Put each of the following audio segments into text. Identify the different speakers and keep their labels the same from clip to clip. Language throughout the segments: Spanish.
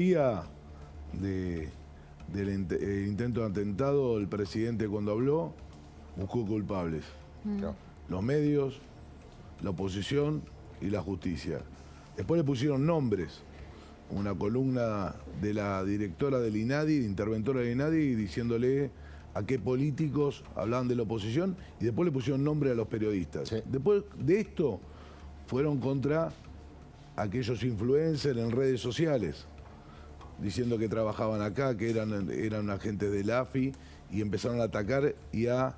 Speaker 1: día del intento de atentado, el presidente cuando habló buscó culpables. Los medios, la oposición y la justicia. Después le pusieron nombres. Una columna de la directora del INADI, interventora del INADI, diciéndole a qué políticos hablaban de la oposición, y después le pusieron nombre a los periodistas. Sí. Después de esto fueron contra aquellos influencers en redes sociales, diciendo que trabajaban acá, que eran agentes del AFI, y empezaron a atacar y a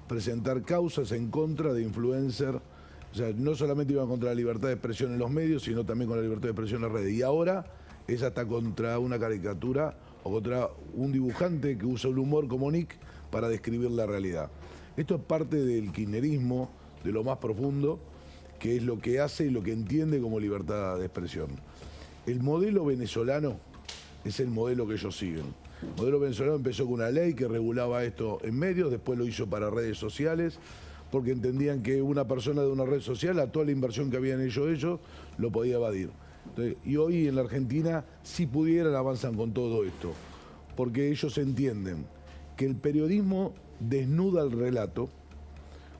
Speaker 1: presentar causas en contra de influencers. O sea, no solamente iban contra la libertad de expresión en los medios, sino también con la libertad de expresión en las redes. Y ahora es hasta contra una caricatura o contra un dibujante que usa el humor como Nick para describir la realidad. Esto es parte del kirchnerismo, de lo más profundo, que es lo que hace y lo que entiende como libertad de expresión. El modelo venezolano es el modelo que ellos siguen. El modelo venezolano empezó con una ley que regulaba esto en medios, después lo hizo para redes sociales, porque entendían que una persona de una red social, a toda la inversión que habían hecho ellos, lo podía evadir. Entonces, y hoy en la Argentina, si pudieran, avanzan con todo esto, porque ellos entienden que el periodismo desnuda el relato,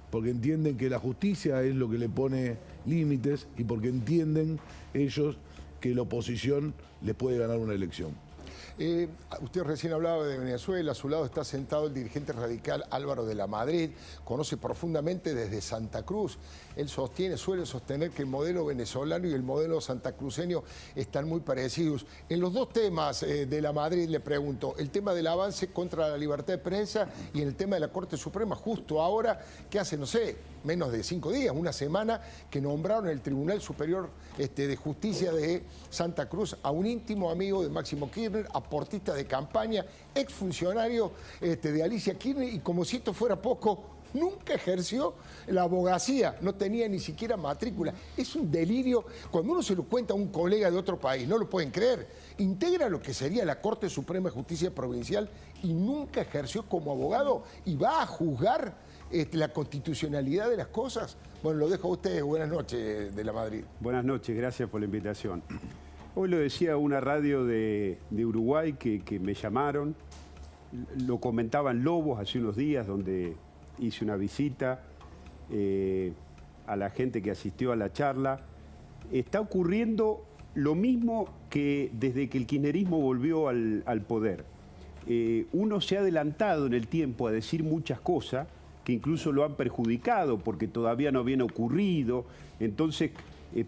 Speaker 1: porque entienden que la justicia es lo que le pone límites y porque entienden ellos que la oposición les puede ganar una elección.
Speaker 2: Usted recién hablaba de Venezuela, a su lado está sentado el dirigente radical Álvaro de la Madrid, conoce profundamente desde Santa Cruz. Él suele sostener que el modelo venezolano y el modelo santacruceño están muy parecidos. En los dos temas de la Madrid le pregunto, el tema del avance contra la libertad de prensa y el tema de la Corte Suprema, justo ahora, que hace, no sé, menos de 5 días, una semana, que nombraron el Tribunal Superior de Justicia de Santa Cruz a un íntimo amigo de Máximo Kirchner, aportista de campaña, exfuncionario de Alicia Kirchner, y como si esto fuera poco, nunca ejerció la abogacía, no tenía ni siquiera matrícula. Es un delirio. Cuando uno se lo cuenta a un colega de otro país, no lo pueden creer. Integra lo que sería la Corte Suprema de Justicia Provincial y nunca ejerció como abogado y va a juzgar la constitucionalidad de las cosas. Bueno, lo dejo a ustedes. Buenas noches, de la Madrid.
Speaker 3: Buenas noches, gracias por la invitación. Hoy lo decía una radio de Uruguay que me llamaron, lo comentaban Lobos hace unos días, donde hice una visita a la gente que asistió a la charla. Está ocurriendo lo mismo que desde que el kirchnerismo volvió al poder. Uno se ha adelantado en el tiempo a decir muchas cosas que incluso lo han perjudicado porque todavía no habían ocurrido. Entonces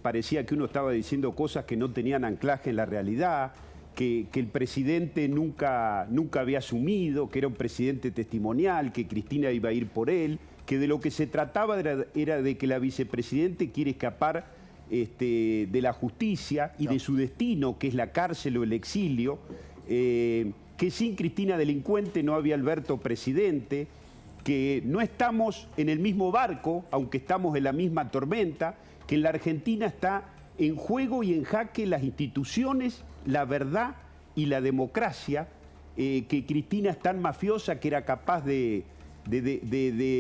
Speaker 3: parecía que uno estaba diciendo cosas que no tenían anclaje en la realidad, que el presidente nunca había asumido, que era un presidente testimonial, que Cristina iba a ir por él, que de lo que se trataba era de que la vicepresidente quiere escapar de la justicia y de su destino, que es la cárcel o el exilio, que sin Cristina delincuente no había Alberto presidente, que no estamos en el mismo barco, aunque estamos en la misma tormenta, que en la Argentina está en juego y en jaque las instituciones, la verdad y la democracia, que Cristina es tan mafiosa que era capaz de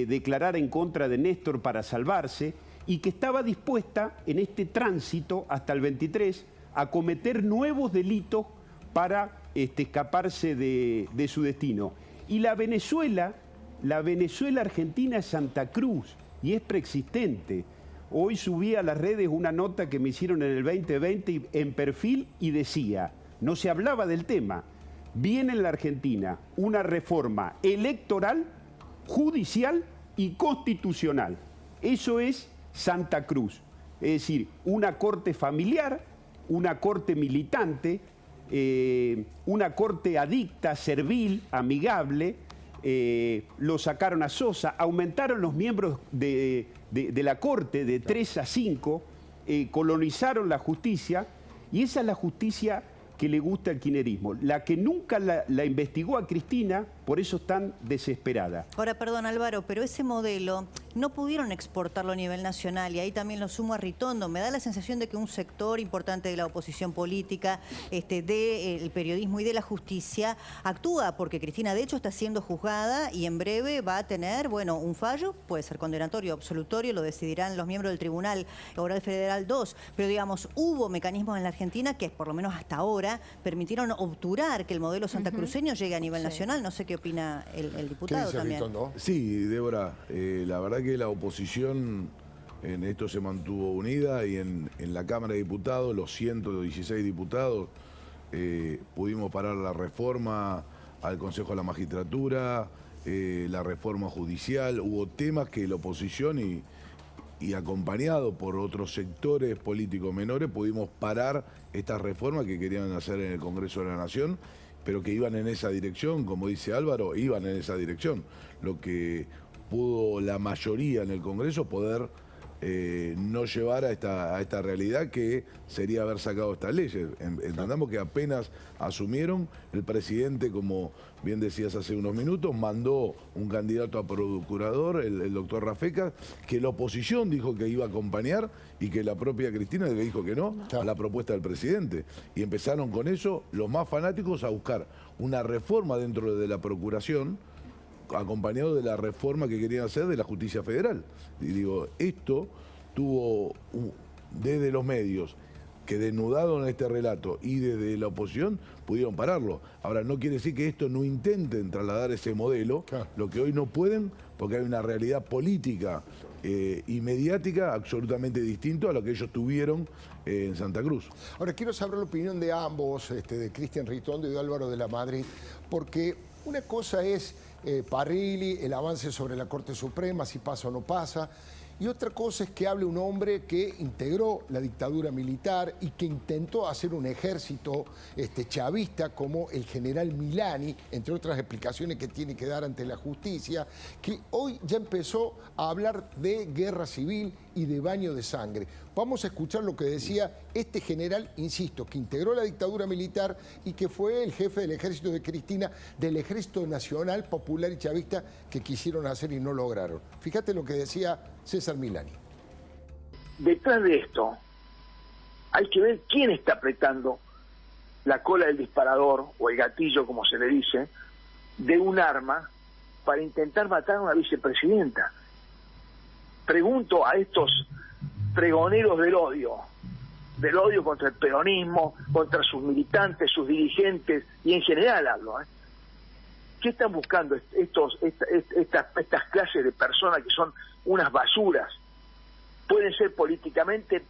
Speaker 3: declarar en contra de Néstor para salvarse y que estaba dispuesta en este tránsito hasta el 23 a cometer nuevos delitos para escaparse de su destino. Y la Venezuela argentina es Santa Cruz y es preexistente. Hoy subí a las redes una nota que me hicieron en el 2020 en perfil y decía, no se hablaba del tema, viene en la Argentina una reforma electoral, judicial y constitucional. Eso es Santa Cruz, es decir, una corte familiar, una corte militante, una corte adicta, servil, amigable. Lo sacaron a Sosa, aumentaron los miembros de la Corte de 3 a 5, colonizaron la justicia, y esa es la justicia que le gusta al kirchnerismo. La que nunca la investigó a Cristina Por eso tan desesperada.
Speaker 4: Ahora, perdón Álvaro, pero ese modelo no pudieron exportarlo a nivel nacional y ahí también lo sumo a Ritondo. Me da la sensación de que un sector importante de la oposición política, del periodismo y de la justicia actúa porque Cristina de hecho está siendo juzgada y en breve va a tener, bueno, un fallo, puede ser condenatorio o absolutorio, lo decidirán los miembros del Tribunal Oral Federal 2, pero digamos, hubo mecanismos en la Argentina que por lo menos hasta ahora permitieron obturar que el modelo santacruceño llegue a nivel nacional. No sé qué opina el diputado también.
Speaker 2: Ritondo?
Speaker 1: Sí, Débora, la verdad que la oposición en esto se mantuvo unida y en la Cámara de Diputados, los 116 diputados, pudimos parar la reforma al Consejo de la Magistratura, la reforma judicial. Hubo temas que la oposición y acompañado por otros sectores políticos menores pudimos parar estas reformas que querían hacer en el Congreso de la Nación, pero que iban en esa dirección, como dice Álvaro, iban en esa dirección. Lo que pudo la mayoría en el Congreso poder no llevar a esta realidad que sería haber sacado estas leyes. Entendamos que apenas asumieron, el presidente, como bien decías hace unos minutos, mandó un candidato a procurador, el doctor Rafecas, que la oposición dijo que iba a acompañar y que la propia Cristina dijo que no a la propuesta del presidente. Y empezaron con eso los más fanáticos a buscar una reforma dentro de la procuración, acompañado de la reforma que querían hacer de la justicia federal. Y digo, esto tuvo, desde los medios que desnudaron este relato y desde la oposición pudieron pararlo. Ahora, no quiere decir que esto no intenten trasladar ese modelo, lo que hoy no pueden, porque hay una realidad política y mediática absolutamente distinto a lo que ellos tuvieron en Santa Cruz.
Speaker 2: Ahora, quiero saber la opinión de ambos, de Cristian Ritondo y de Álvaro de la Madrid, porque una cosa es Parrilli, el avance sobre la Corte Suprema, si pasa o no pasa, y otra cosa es que hable un hombre que integró la dictadura militar y que intentó hacer un ejército chavista como el general Milani, entre otras explicaciones que tiene que dar ante la justicia, que hoy ya empezó a hablar de guerra civil y de baño de sangre. Vamos a escuchar lo que decía este general, insisto, que integró la dictadura militar y que fue el jefe del ejército de Cristina, del Ejército Nacional Popular y Chavista que quisieron hacer y no lograron. Fíjate lo que decía César Milani.
Speaker 5: Detrás de esto hay que ver quién está apretando la cola del disparador o el gatillo, como se le dice, de un arma para intentar matar a una vicepresidenta. Pregunto a estos pregoneros del odio contra el peronismo, contra sus militantes, sus dirigentes, y en general hablo, ¿qué están buscando estas clases de personas que son unas basuras? Pueden ser políticamente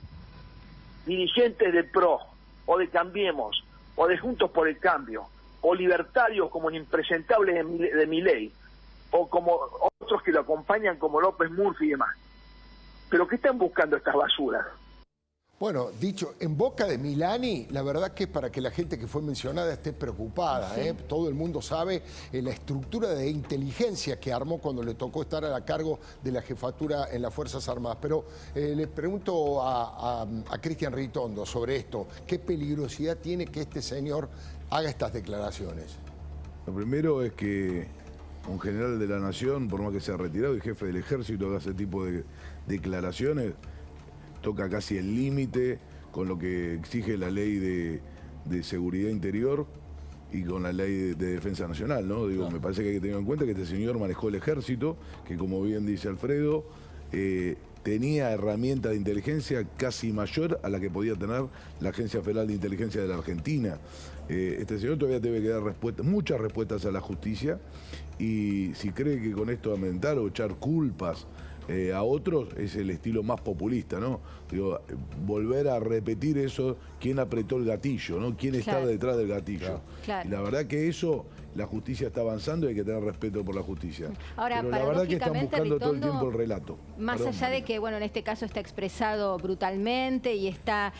Speaker 5: dirigentes del PRO, o de Cambiemos, o de Juntos por el Cambio, o libertarios como el impresentable de Milei, o como otros que lo acompañan como López Murphy y demás. ¿Pero qué están buscando estas basuras?
Speaker 2: Bueno, dicho en boca de Milani, la verdad que es para que la gente que fue mencionada esté preocupada. Sí. Todo el mundo sabe la estructura de inteligencia que armó cuando le tocó estar a cargo de la jefatura en las Fuerzas Armadas. Pero le pregunto a Cristian Ritondo sobre esto. ¿Qué peligrosidad tiene que este señor haga estas declaraciones?
Speaker 1: Lo primero es que un general de la Nación, por más que sea retirado y jefe del Ejército, haga ese tipo de declaraciones, toca casi el límite con lo que exige la ley de seguridad interior y con la ley de defensa nacional, ¿no? Digo, me parece que hay que tener en cuenta que este señor manejó el ejército, que como bien dice Alfredo, tenía herramientas de inteligencia casi mayor a la que podía tener la Agencia Federal de Inteligencia de la Argentina. Este señor todavía debe que dar muchas respuestas a la justicia, y si cree que con esto aumentar o echar culpas a otros es el estilo más populista, ¿no? Digo, volver a repetir eso, quién apretó el gatillo, ¿no? Quién estaba detrás del gatillo.
Speaker 4: Claro.
Speaker 1: Y la verdad que eso, la justicia está avanzando y hay que tener respeto por la justicia.
Speaker 4: Ahora,
Speaker 1: pero la verdad que están buscando todo el tiempo el relato.
Speaker 6: Más allá de que, bueno, en este caso está expresado brutalmente y está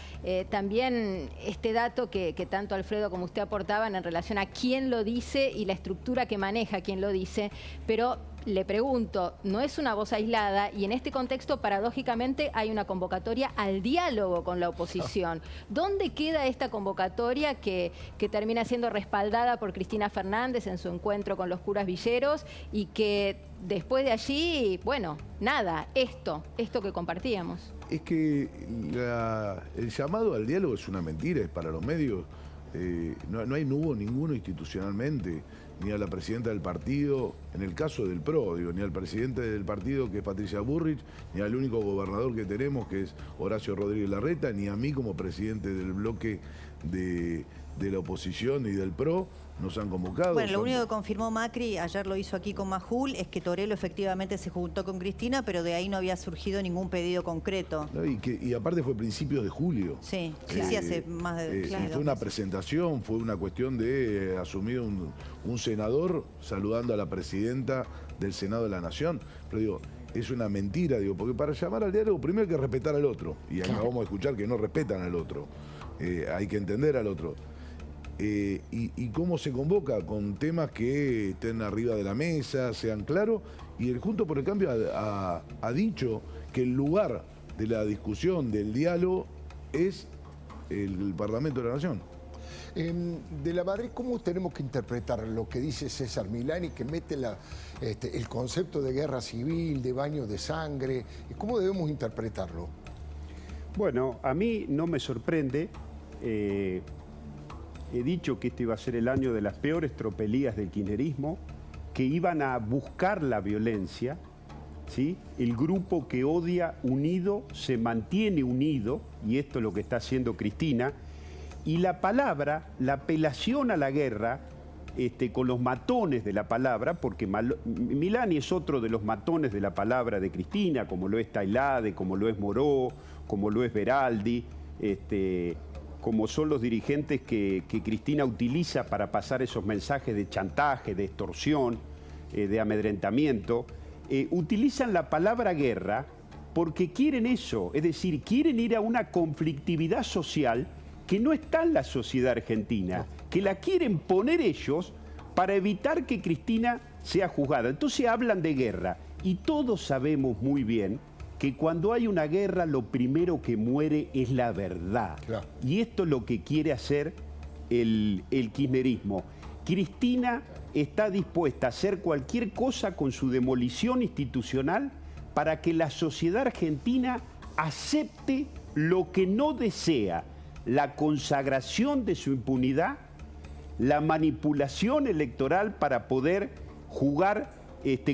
Speaker 6: también este dato que tanto Alfredo como usted aportaban en relación a quién lo dice y la estructura que maneja quien lo dice, pero le pregunto, no es una voz aislada y en este contexto, paradójicamente, hay una convocatoria al diálogo con la oposición. ¿Dónde queda esta convocatoria que termina siendo respaldada por Cristina Fernández en su encuentro con los curas villeros y que después de allí, bueno, nada, esto que compartíamos?
Speaker 1: Es que el llamado al diálogo es una mentira, es para los medios. No hubo ninguno institucionalmente, ni a la presidenta del partido, en el caso del PRO, digo, ni al presidente del partido, que es Patricia Bullrich, ni al único gobernador que tenemos, que es Horacio Rodríguez Larreta, ni a mí como presidente del bloque de la oposición y del PRO, nos han convocado.
Speaker 4: Bueno, lo único que confirmó Macri, ayer lo hizo aquí con Majul, es que Torello efectivamente se juntó con Cristina, pero de ahí no había surgido ningún pedido concreto.
Speaker 1: ¿No? Y aparte fue principios de julio.
Speaker 4: Sí, hace más de...
Speaker 1: Y fue una presentación, fue una cuestión de asumir un senador saludando a la presidenta del Senado de la Nación. Pero digo, es una mentira, digo, porque para llamar al diálogo primero hay que respetar al otro. Y acabamos de escuchar que no respetan al otro. Hay que entender al otro. Y cómo se convoca, con temas que estén arriba de la mesa, sean claros, y el Juntos por el Cambio ha dicho que el lugar de la discusión, del diálogo, es el Parlamento de la Nación.
Speaker 2: De la Madrid, ¿cómo tenemos que interpretar lo que dice César Milani, que mete el concepto de guerra civil, de baño de sangre? ¿Cómo debemos interpretarlo?
Speaker 3: Bueno, a mí no me sorprende. He dicho que este iba a ser el año de las peores tropelías del kirchnerismo, que iban a buscar la violencia, ¿sí? El grupo que odia unido se mantiene unido, y esto es lo que está haciendo Cristina, y la palabra, la apelación a la guerra, con los matones de la palabra, porque Milani es otro de los matones de la palabra de Cristina, como lo es Tailade, como lo es Moró, como lo es Beraldi, como son los dirigentes que Cristina utiliza para pasar esos mensajes de chantaje, de extorsión, de amedrentamiento, utilizan la palabra guerra porque quieren eso, es decir, quieren ir a una conflictividad social que no está en la sociedad argentina, que la quieren poner ellos para evitar que Cristina sea juzgada. Entonces hablan de guerra y todos sabemos muy bien que cuando hay una guerra lo primero que muere es la verdad. Claro. Y esto es lo que quiere hacer el kirchnerismo. Cristina está dispuesta a hacer cualquier cosa con su demolición institucional para que la sociedad argentina acepte lo que no desea: la consagración de su impunidad, la manipulación electoral para poder jugar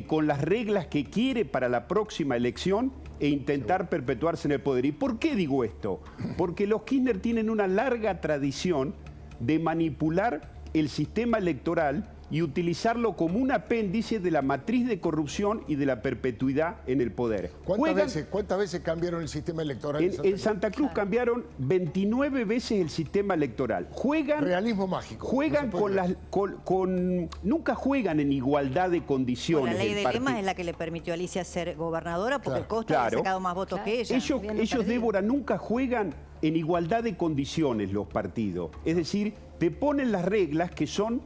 Speaker 3: con las reglas que quiere para la próxima elección e intentar perpetuarse en el poder. ¿Y por qué digo esto? Porque los Kirchner tienen una larga tradición de manipular el sistema electoral y utilizarlo como un apéndice de la matriz de corrupción y de la perpetuidad en el poder.
Speaker 2: ¿Cuántas veces cambiaron el sistema electoral?
Speaker 3: En Santa Cruz cambiaron 29 veces el sistema electoral. Juegan...
Speaker 2: Realismo mágico.
Speaker 3: Juegan nunca juegan en igualdad de condiciones.
Speaker 4: La ley de Lema es la que le permitió a Alicia ser gobernadora porque Costa había sacado más votos que ella.
Speaker 3: Ellos, Débora, nunca juegan en igualdad de condiciones los partidos. Es decir, te ponen las reglas que son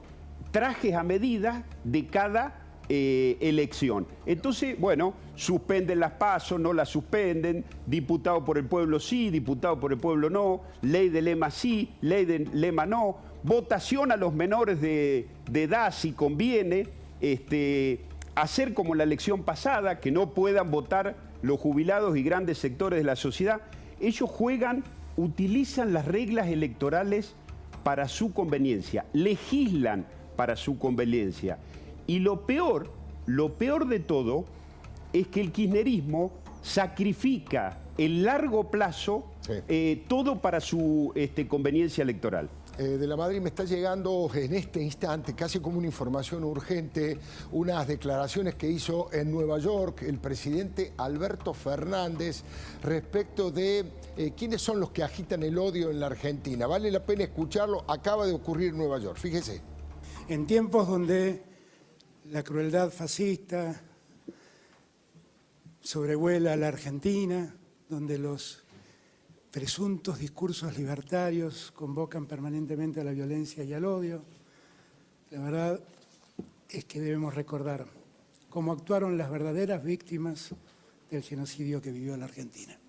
Speaker 3: trajes a medida de cada elección. Entonces, bueno, suspenden las PASO, no las suspenden, diputado por el pueblo sí, diputado por el pueblo no, ley de Lema sí, ley de Lema no, votación a los menores de edad si conviene, hacer como la elección pasada, que no puedan votar los jubilados y grandes sectores de la sociedad. Ellos utilizan las reglas electorales para su conveniencia, legislan para su conveniencia. Y lo peor de todo es que el kirchnerismo sacrifica en largo plazo todo para su conveniencia electoral.
Speaker 2: De la Madrid me está llegando en este instante, casi como una información urgente, unas declaraciones que hizo en Nueva York el presidente Alberto Fernández respecto de quiénes son los que agitan el odio en la Argentina. Vale la pena escucharlo, acaba de ocurrir en Nueva York, fíjese.
Speaker 7: En tiempos donde la crueldad fascista sobrevuela a la Argentina, donde los presuntos discursos libertarios convocan permanentemente a la violencia y al odio, la verdad es que debemos recordar como actuaron las verdaderas víctimas del genocidio que vivió la Argentina.